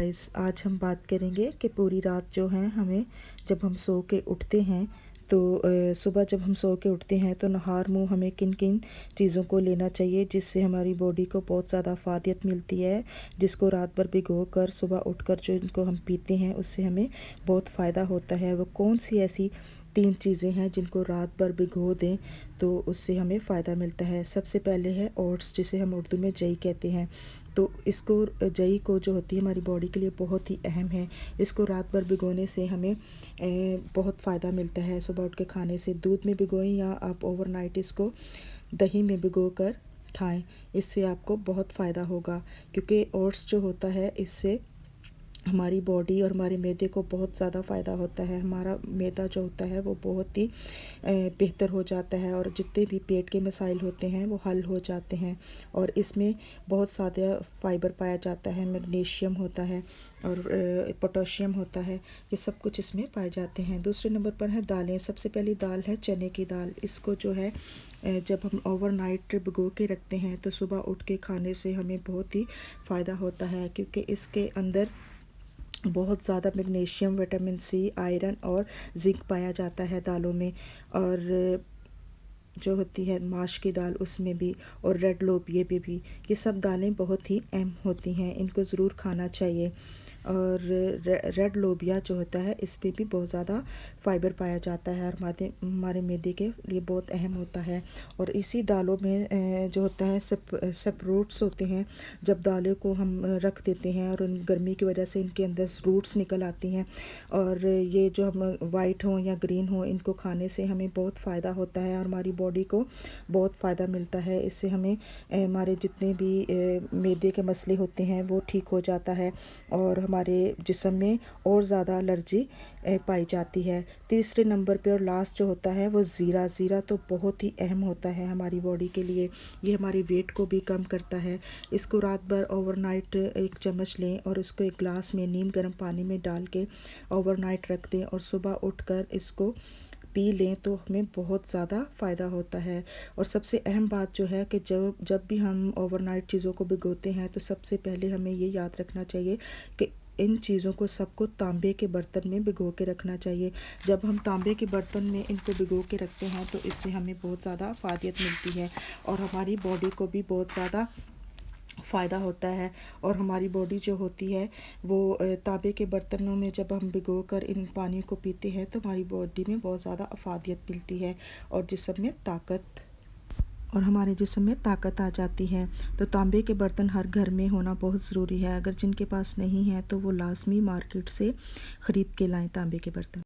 Guys, आज हम बात करेंगे कि पूरी रात जो है हमें जब हम सो के उठते हैं तो सुबह जब हम सो के उठते हैं तो नहार मुँह हमें किन किन चीज़ों को लेना चाहिए जिससे हमारी बॉडी को बहुत ज़्यादा फ़ायदा मिलती है, जिसको रात भर भिगो कर सुबह उठकर जो इनको हम पीते हैं उससे हमें बहुत फ़ायदा होता है। वो कौन सी ऐसी 3 चीज़ें हैं जिनको रात भर भिगो दें तो उससे हमें फ़ायदा मिलता है। सबसे पहले है ओट्स, जिसे हम उर्दू में जई कहते हैं। तो इसको जई को जो होती है हमारी बॉडी के लिए बहुत ही अहम है। इसको रात भर भिगोने से हमें बहुत फ़ायदा मिलता है। सुबह उठ के खाने से दूध में भिगोएं या आप ओवरनाइट इसको दही में भिगो कर खाएं, इससे आपको बहुत फ़ायदा होगा। क्योंकि ओट्स जो होता है इससे हमारी बॉडी और हमारे मैदे को बहुत ज़्यादा फ़ायदा होता है। हमारा मैदा जो होता है वो बहुत ही बेहतर हो जाता है और जितने भी पेट के मसाइल होते हैं वो हल हो जाते हैं। और इसमें बहुत ज़्यादा फाइबर पाया जाता है, मैग्नीशियम होता है और पोटेशियम होता है, ये सब कुछ इसमें पाए जाते हैं। दूसरे नंबर पर है दालें। सबसे पहली दाल है चने की दाल। इसको जो है जब हम ओवरनाइट भिगो के रखते हैं तो सुबह उठ के खाने से हमें बहुत ही फ़ायदा होता है, क्योंकि इसके अंदर बहुत ज़्यादा मैग्नीशियम, विटामिन सी, आयरन और जिंक पाया जाता है दालों में। और जो होती है माश की दाल उसमें भी, और रेड लोबिया पे भी, ये सब दालें बहुत ही अहम होती हैं, इनको ज़रूर खाना चाहिए। और रेड लोबिया जो होता है इसमें भी बहुत ज़्यादा फाइबर पाया जाता है और हमारे मैदे के लिए बहुत अहम होता है। और इसी दालों में जो होता है सब रूट्स होते हैं। जब दालों को हम रख देते हैं और उन गर्मी की वजह से इनके अंदर रूट्स निकल आती हैं, और ये जो हम वाइट हों या ग्रीन हों इनको खाने से हमें बहुत फ़ायदा होता है और हमारी बॉडी को बहुत फ़ायदा मिलता है। इससे हमें हमारे जितने भी मैदे के मसले होते हैं वो ठीक हो जाता है और हमारे जिस्म में और ज़्यादा एलर्जी पाई जाती है। तीसरे नंबर पे और लास्ट जो होता है वो ज़ीरा तो बहुत ही अहम होता है हमारी बॉडी के लिए। ये हमारी वेट को भी कम करता है। इसको रात भर ओवरनाइट 1 चम्मच लें और उसको एक गिलास में नीम गर्म पानी में डाल के ओवरनाइट रख दें और सुबह उठकर इसको पी लें तो हमें बहुत ज़्यादा फ़ायदा होता है। और सबसे अहम बात जो है कि जब जब भी हम ओवरनाइट चीज़ों को भिगोते हैं तो सबसे पहले हमें ये याद रखना चाहिए कि इन चीज़ों को सबको तांबे के बर्तन में भिगो के रखना चाहिए। जब हम तांबे के बर्तन में इनको भिगो के रखते हैं तो इससे हमें बहुत ज़्यादा फ़ायदा मिलती है और हमारी बॉडी को भी बहुत ज़्यादा फ़ायदा होता है। और हमारी बॉडी जो होती है वो तांबे के बर्तनों में जब हम भिगो कर इन पानी को पीते हैं तो हमारी बॉडी में बहुत ज़्यादा अफादियत मिलती है और हमारे जिस्म में ताकत आ जाती है। तो तांबे के बर्तन हर घर में होना बहुत ज़रूरी है। अगर जिनके पास नहीं है तो वो लाजमी मार्केट से ख़रीद के लाएं तांबे के बर्तन।